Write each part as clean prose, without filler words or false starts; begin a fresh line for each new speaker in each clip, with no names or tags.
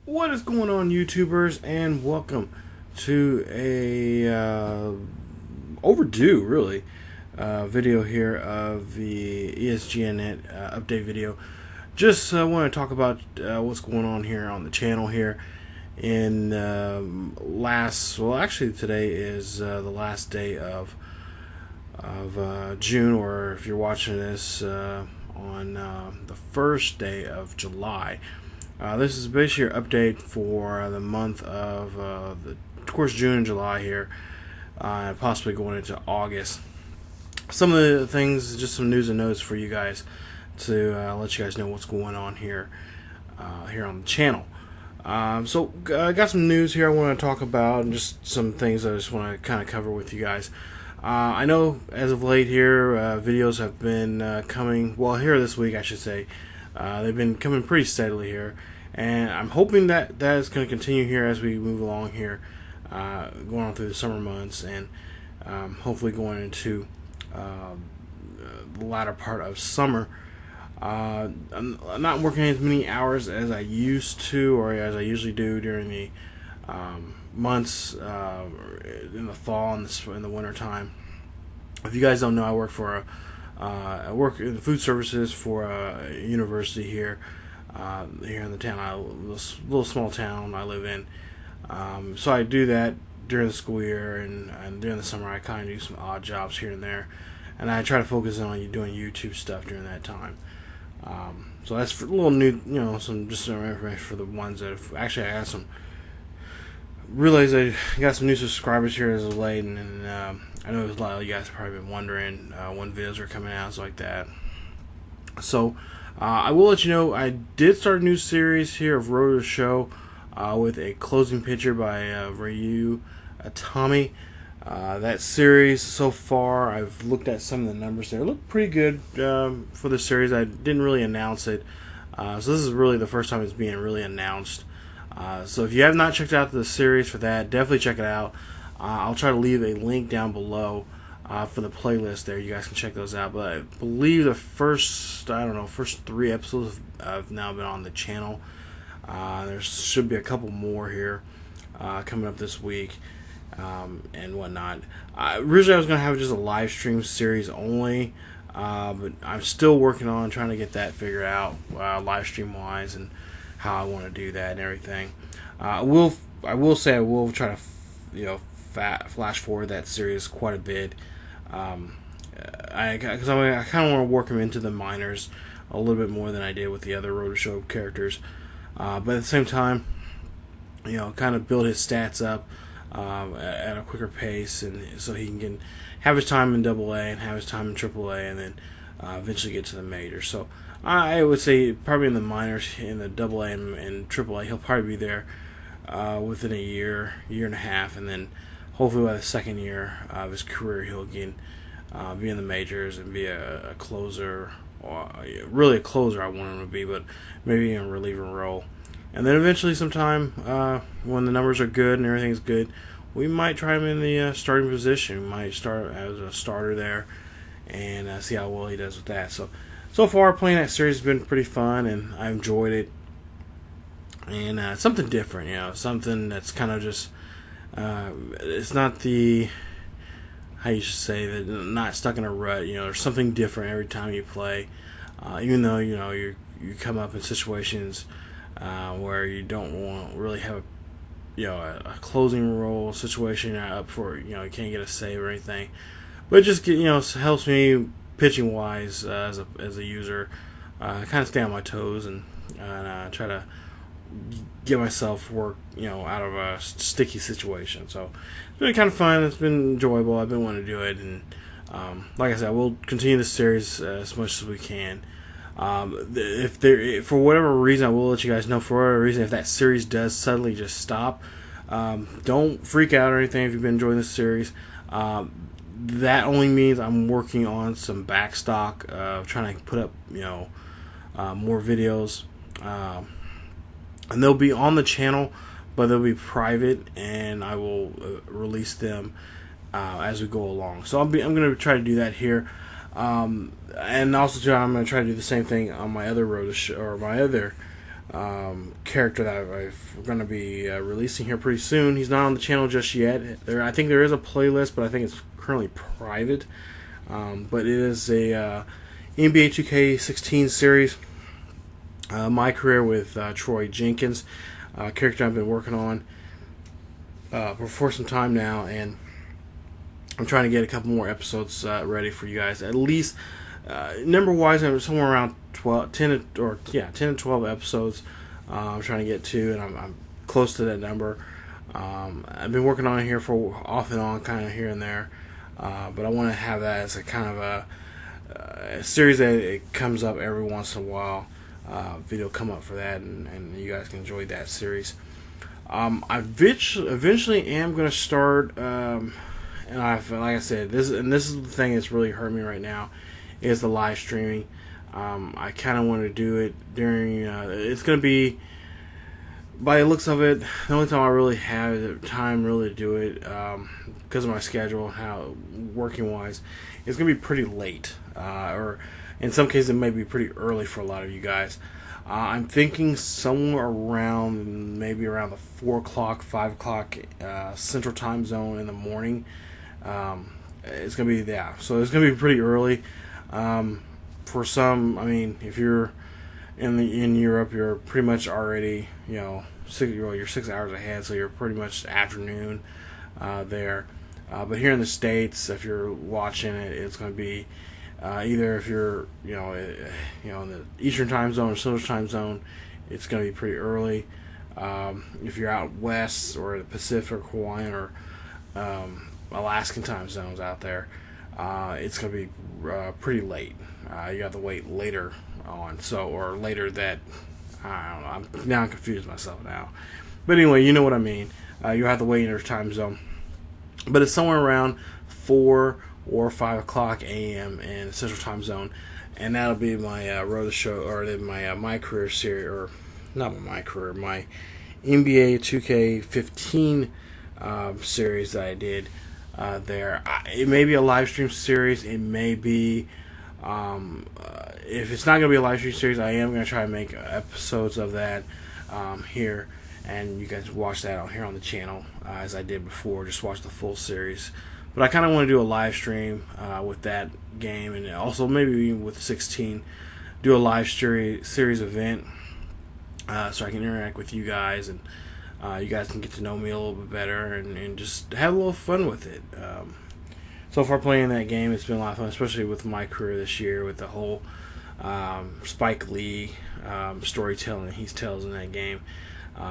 What is going on, YouTubers, and welcome to a overdue, really, video here of the ESGNet update video. Just want to talk about what's going on here on the channel here. In actually today is the last day of June, or if you're watching this on the first day of July. This is basically your update for the month of, of course, June and July here, possibly going into August. Some of the things, just some news and notes for you guys to let you guys know what's going on here, here on the channel. So I got some news here I want to talk about, and just some things I just want to kind of cover with you guys. I know as of late here, videos have been coming, well, here this week I should say. They've been coming pretty steadily here, and I'm hoping that that is going to continue here as we move along here, going on through the summer months, and hopefully going into the latter part of summer. I'm not working as many hours as I used to, or as I usually do during the months in the fall and in the winter time. If you guys don't know, I work for I work in food services for a university here, here in the town, this little small town I live in. So I do that during the school year, and during the summer I kind of do some odd jobs here and there, and I try to focus on doing YouTube stuff during that time. So that's for a little new, some information for the ones that have, actually I got some. Realize I got some new subscribers here as of late, and I know a lot of you guys have probably been wondering when videos are coming out, like that. So I will let you know I did start a new series here of Road to Show with a closing picture by Itami. That series so far, I've looked at some of the numbers there. Look pretty good for the series. I didn't really announce it, so this is really the first time it's being really announced. So if you have not checked out the series for that, definitely check it out. I'll try to leave a link down below for the playlist there. You guys can check those out. But I believe the first 3 episodes have now been on the channel. There should be a couple more here coming up this week and whatnot. Originally I was going to have just a live stream series only, but I'm still working on trying to get that figured out live stream wise, and how I want to do that and everything. I will say I will try to flash forward that series quite a bit, because I kind of want to work them into the minors a little bit more than I did with the other Road to Show characters, but at the same time, kind of build his stats up at a quicker pace, and so he can have his time in AA and have his time in AAA, and then eventually get to the majors. So I would say probably in the minors, in the AA and AAA, he'll probably be there within a year and a half, and then hopefully by the second year of his career, he'll again be in the majors and be a closer, or really a closer I want him to be, but maybe in a reliever role. And then eventually sometime, when the numbers are good and everything's good, we might try him in the starting position. We might start as a starter there and see how well he does with that. So far, playing that series has been pretty fun, and I enjoyed it. And something different, something that's kind of just, it's not the, how you should say, that not stuck in a rut. There's something different every time you play, even though you come up in situations where you don't want really have a closing role situation up for you can't get a save or anything, but it just helps me pitching wise as a user, kind of stay on my toes and try to get myself work out of a sticky situation. So it's been kind of fun. It's been enjoyable. I've been wanting to do it, and like I said, we'll continue this series as much as we can. If there, for whatever reason, I will let you guys know. For whatever reason, if that series does suddenly just stop, don't freak out or anything. If you've been enjoying this series, that only means I'm working on some backstock, trying to put up more videos, and they'll be on the channel, but they'll be private, and I will release them as we go along. So I'm going to try to do that here. And also, too, I'm going to try to do the same thing on my other road to show, or my other character that I'm going to be releasing here pretty soon. He's not on the channel just yet. I think there is a playlist, but I think it's currently private. But it is a NBA 2K16 series. MyCareer with Troy Jenkins, character I've been working on for some time now, and I'm trying to get a couple more episodes ready for you guys. At least number wise, I'm somewhere around 10 to 12 episodes. I'm trying to get to, and I'm close to that number. I've been working on it here for off and on, kind of here and there, but I want to have that as a kind of a series that it comes up every once in a while. Video come up for that, and you guys can enjoy that series. I eventually am going to start, and like I said, this is the thing that's really hurt me right now, is the live streaming. I kind of want to do it during. It's going to be, by the looks of it, the only time I really have the time really to do it, because of my schedule, how working wise, it's going to be pretty late, or in some cases it may be pretty early for a lot of you guys. I'm thinking somewhere around, maybe around the 4 o'clock, 5 o'clock Central Time Zone in the morning. It's going to be, yeah, so it's going to be pretty early. For some, I mean, if you're in Europe, you're pretty much already, you're 6 hours ahead, so you're pretty much afternoon there. But here in the States, if you're watching it, it's going to be either if you're, in the Eastern Time Zone or Central Time Zone, it's going to be pretty early. If you're out west or the Pacific, Hawaiian, or Alaskan time zones out there, it's going to be pretty late. You have to wait later on, or later that, I don't know, I'm confused myself now. But anyway, you know what I mean. You have to wait in your time zone. But it's somewhere around 4 or 5 o'clock a.m. in the Central Time Zone, and that'll be my road to show, or my MyCareer series, or not my MyCareer, my NBA 2K15 series that I did there. It may be a live stream series. It may be, if it's not going to be a live stream series, I am going to try to make episodes of that here, and you guys watch that out here on the channel as I did before. Just watch the full series. But I kind of want to do a live stream with that game, and also maybe even with 16, do a live series event so I can interact with you guys, and you guys can get to know me a little bit better, and just have a little fun with it. So far playing that game, it's been a lot of fun, especially with MyCareer this year, with the whole Spike Lee storytelling he tells in that game.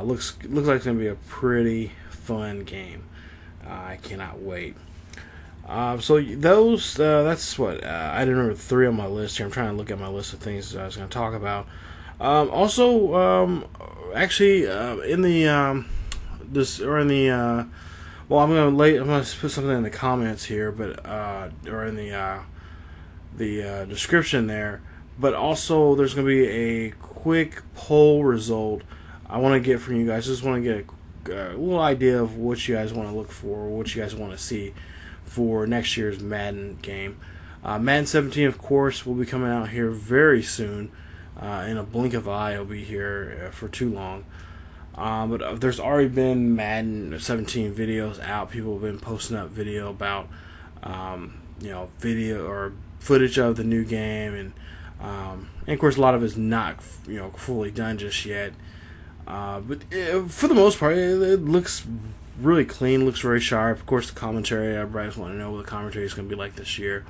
Looks like it's going to be a pretty fun game. I cannot wait. So those, that's what, I didn't remember 3 on my list here. I'm trying to look at my list of things I was going to talk about. Actually, in the, well, I'm going to put something in the comments here, but, or in the description there, but also there's going to be a quick poll result I want to get from you guys. Just want to get a little idea of what you guys want to look for, what you guys want to see for next year's Madden game. Madden 17, of course, will be coming out here very soon. In a blink of an eye, it'll be here for too long. But there's already been Madden 17 videos out. People have been posting up video about, video or footage of the new game, and of course a lot of it's not, fully done just yet. But for the most part, it looks really clean, looks very sharp. Of course, the commentary, everybody's wanting to know what the commentary is going to be like this year.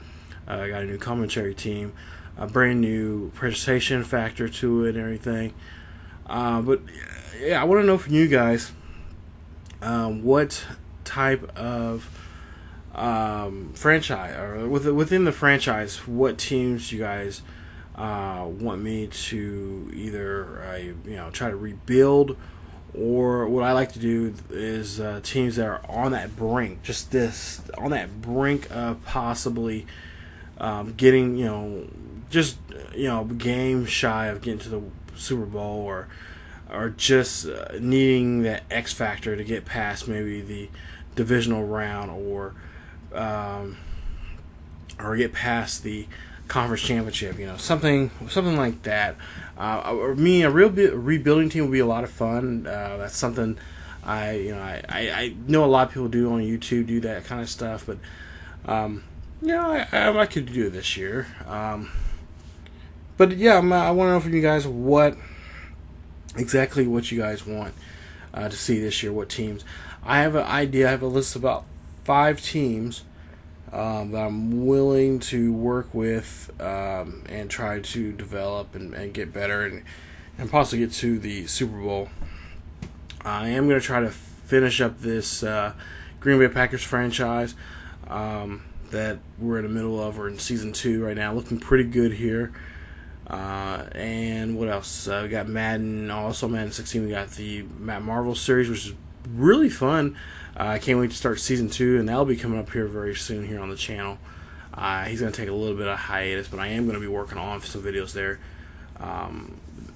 I got a new commentary team, a brand new presentation factor to it and everything. But yeah, I want to know from you guys what type of franchise, or within the franchise, what teams you guys want me to either try to rebuild, or what I like to do is teams that are on that brink, on that brink of possibly getting, game shy of getting to the Super Bowl, or just needing that X factor to get past maybe the divisional round, or get past the conference championship. Something like that. A rebuilding team would be a lot of fun. That's something I know a lot of people do on YouTube, do that kind of stuff, but I could do it this year. But yeah, I want to know from you guys what you guys want to see this year. What teams? I have an idea. I have a list of about 5 teams that I'm willing to work with and try to develop and get better and possibly get to the Super Bowl. I am going to try to finish up this Green Bay Packers franchise that we're in the middle of. We're in season 2 right now, looking pretty good here. And what else? We got Madden, also Madden 16. We got the Matt Marvel series, which is really fun. I can't wait to start season 2, and that'll be coming up here very soon here on the channel. He's going to take a little bit of hiatus, but I am going to be working on some videos there.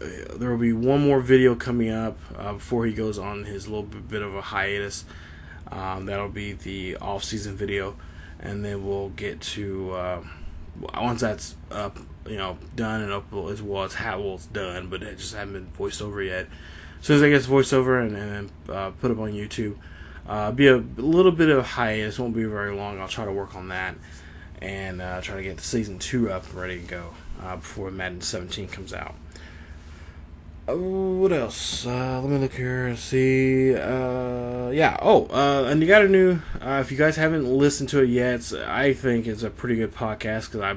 There will be one more video coming up before he goes on his little bit of a hiatus. That'll be the off-season video, and then we'll get to once that's up, done and uploaded as well. It's done, but it just hasn't been voiced over yet. As soon as I get voiced over and then put up on YouTube, be a little bit of a hiatus. Won't be very long. I'll try to work on that and try to get the season 2 up and ready to go before Madden 17 comes out. What else? Let me look here and see. And you got a new. If you guys haven't listened to it yet, I think it's a pretty good podcast because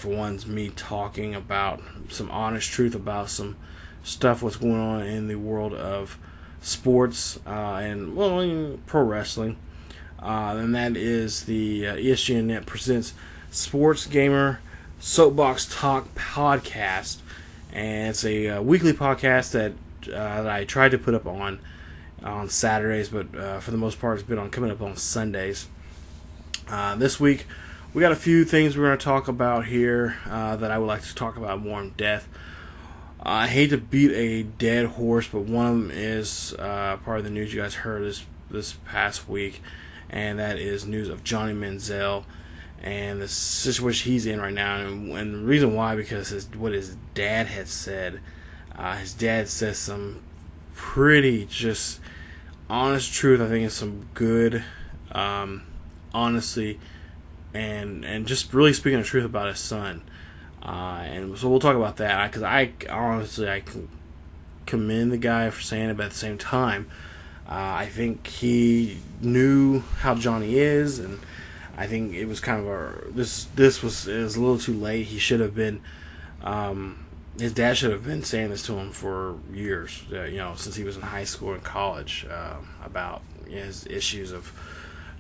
for one's me talking about some honest truth about some stuff what's going on in the world of sports and pro wrestling. And that is the ESGNet presents Sports Gamer Soapbox Talk podcast. And it's a weekly podcast that I tried to put up on Saturdays, but for the most part, it's been coming up on Sundays. This week, we got a few things we're going to talk about here that I would like to talk about more in depth. I hate to beat a dead horse, but one of them is part of the news you guys heard this past week, and that is news of Johnny Manziel and the situation he's in right now, and the reason why, because what his dad had said. His dad says some pretty just honest truth. I think it's some good honesty and just really speaking the truth about his son. And so we'll talk about that, because I can commend the guy for saying it, but at the same time, I think he knew how Johnny is, and I think it was kind of it was a little too late. He should have been, his dad should have been saying this to him for years, since he was in high school and college, about his issues of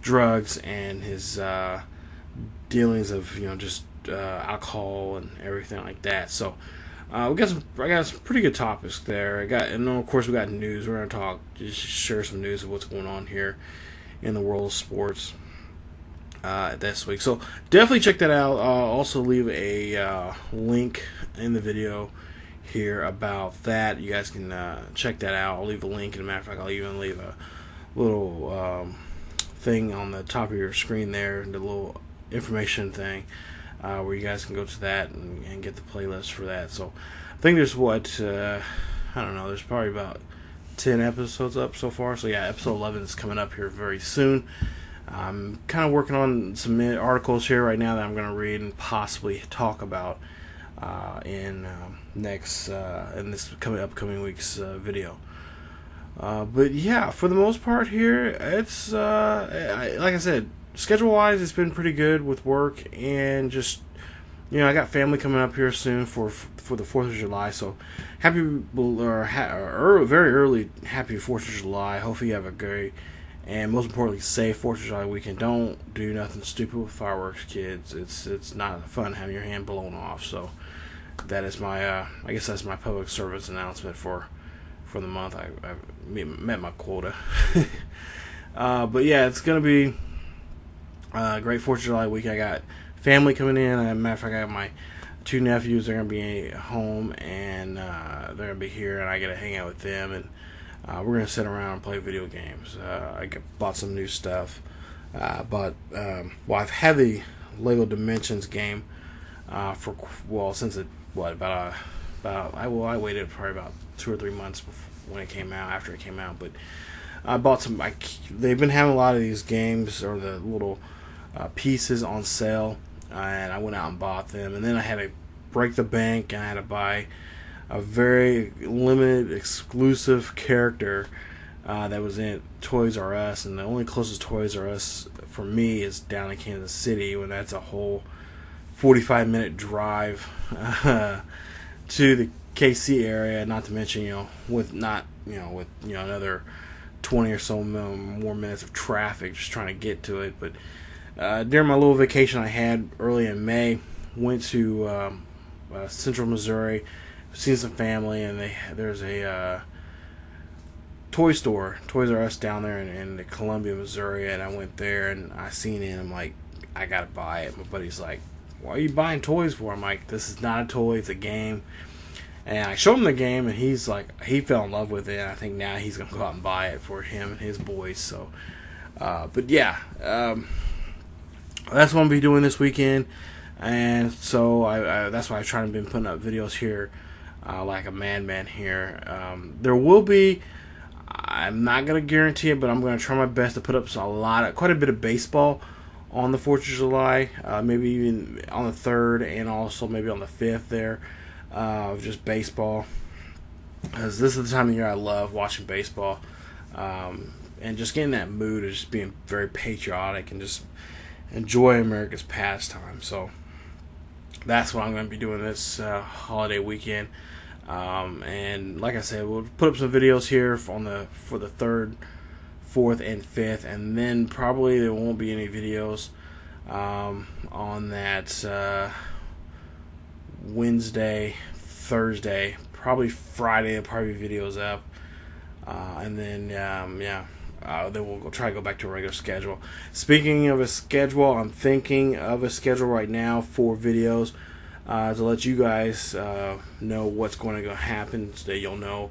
drugs and his dealings of just alcohol and everything like that. So I got some pretty good topics there. And then of course we got news. We're gonna just share some news of what's going on here in the world of sports this week. So definitely check that out. I'll also leave a link in the video here about that. You guys can check that out. I'll leave a link. As a matter of fact, I'll even leave a little thing on the top of your screen there, the little information thing, where you guys can go to that and get the playlist for that. So I think there's there's probably about 10 episodes up so far. So yeah, episode 11 is coming up here very soon. I'm kind of working on some articles here right now that I'm going to read and possibly talk about in this upcoming week's video. But yeah, for the most part here, it's like I said, schedule-wise, it's been pretty good with work, and just I got family coming up here soon for the 4th of July. So very early happy 4th of July. Hopefully you have a great and most importantly safe 4th of July weekend. Don't do nothing stupid with fireworks, kids. It's not fun having your hand blown off. So that is my I guess that's my public service announcement for the month. I've met my quota. But yeah, it's gonna be a great 4th of July week. I got family coming in. As a matter of fact, I got my 2 nephews. They're gonna be home, and they're gonna be here, and I get to hang out with them, and we're gonna sit around and play video games. I bought some new stuff. I've had the Lego Dimensions game since it I waited probably about 2 or 3 months when it came out, after it came out, but I bought some. They've been having a lot of these games or the little pieces on sale, and I went out and bought them, and then I had to break the bank, and I had to buy a very limited exclusive character that was in Toys R Us, and the only closest Toys R Us for me is down in Kansas City, when that's a whole 45-minute drive to the KC area, not to mention, with another 20 or so more minutes of traffic just trying to get to it. But during my little vacation I had early in May, went to Central Missouri, seen some family, and there's a toy store, Toys R Us, down there in Columbia, Missouri, and I went there and I seen it, and I'm like, I gotta buy it. My buddy's like, why are you buying toys for? I'm like, this is not a toy, it's a game. And I showed him the game, and he's like, he fell in love with it, and I think now he's gonna go out and buy it for him and his boys. So but yeah, that's what I'm gonna be doing this weekend. And so that's why I've trying to been putting up videos here like a madman here. There will be, I'm not going to guarantee it, but I'm going to try my best to put up quite a bit of baseball on the 4th of July, maybe even on the 3rd, and also maybe on the 5th there, just baseball, because this is the time of year I love watching baseball, and just getting that mood of just being very patriotic and just enjoy America's pastime. So that's what I'm going to be doing this holiday weekend. And like I said, we'll put up some videos here for the 3rd, 4th, and 5th, and then probably there won't be any videos on that Wednesday, Thursday, probably Friday. There'll probably be videos up, and then then we'll try to go back to a regular schedule. Speaking of a schedule, I'm thinking of a schedule right now for videos to let you guys know what's going to happen, so that you'll know.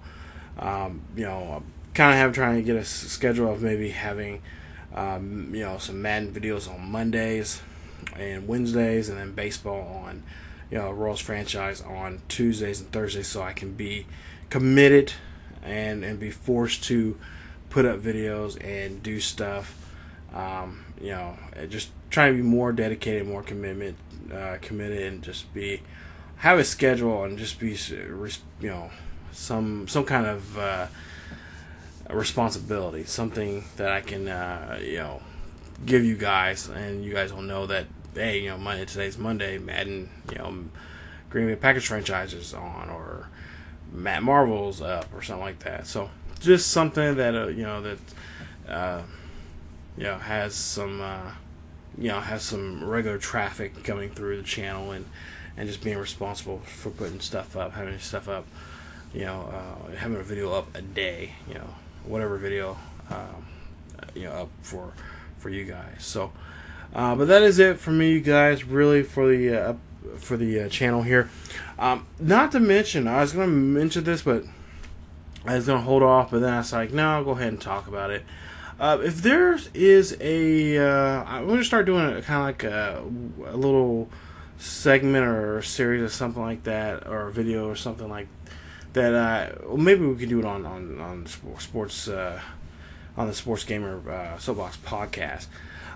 Kind of trying to get a schedule of maybe having some Madden videos on Mondays and Wednesdays, and then baseball on Royals franchise on Tuesdays and Thursdays, so I can be committed and be forced to put up videos and do stuff. Just trying to be more dedicated, more committed, and just have a schedule and just be some kind of responsibility, something that I can give you guys, and you guys will know that, hey, today's Monday, Madden, Green Bay Packers franchise is on, or Matt Marvel's up, or something like that. So just something that has some regular traffic coming through the channel, and just being responsible for putting stuff up, having stuff up, having a video up a day, whatever video up for you guys. So but that is it for me, you guys, really, for the channel here. Not to mention, I was going to mention this, but I was going to hold off, but then I was like, no, I'll go ahead and talk about it. If there is I'm going to start doing a kind of like a little segment or a series or something like that, or a video or something like that. Maybe we could do it on sports, on the Sports Gamer Soapbox podcast.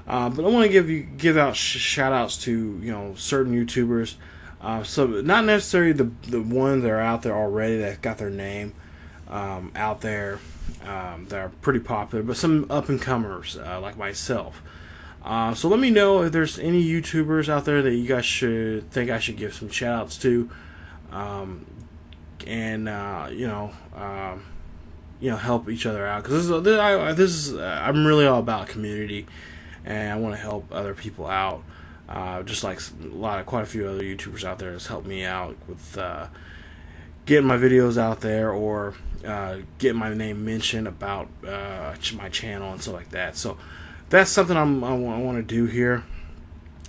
But I want to give out shout outs to certain YouTubers. So not necessarily the ones that are out there already that got their name out there, that are pretty popular, but some up and comers like myself. So let me know if there's any YouTubers out there that you guys think I should give some shout outs to, and help each other out, because I'm really all about community, and I want to help other people out, just like quite a few other YouTubers out there has helped me out with getting my videos out there, or getting my name mentioned about my channel and stuff like that. So that's something I want to do here.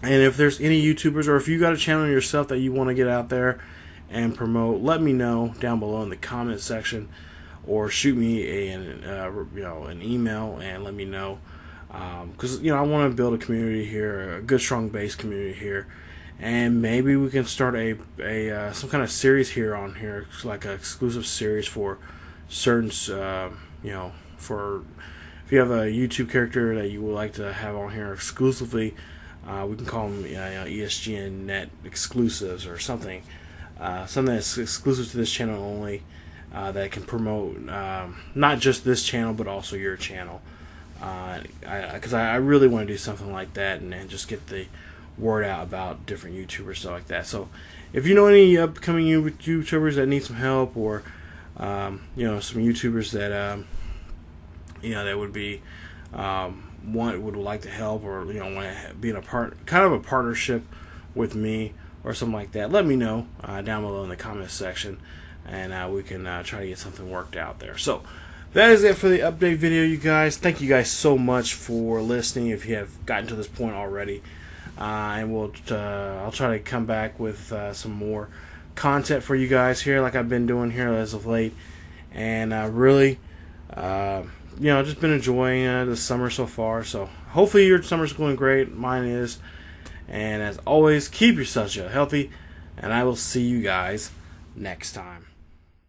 And if there's any YouTubers, or if you got a channel yourself that you want to get out there and promote, let me know down below in the comment section, or shoot me an email and let me know, because I want to build a community here, a good strong base community here, and maybe we can start a some kind of series on here, like an exclusive series for certain for if you have a YouTube character that you would like to have on here exclusively. We can call them ESGNet exclusives or something. Something that's exclusive to this channel only, that can promote not just this channel but also your channel. Because I really want to do something like that and just get the word out about different YouTubers, stuff like that. So if you know any upcoming YouTubers that need some help, or some YouTubers that that would be would like to help, or want to be in a kind of a partnership with me or something like that, let me know down below in the comments section, and we can try to get something worked out there. So that is it for the update video, you guys. Thank you guys so much for listening, if you have gotten to this point already. And I'll try to come back with some more content for you guys here, like I've been doing here as of late. And really, just been enjoying the summer so far. So hopefully your summer's going great. Mine is. And as always, keep yourself healthy, and I will see you guys next time.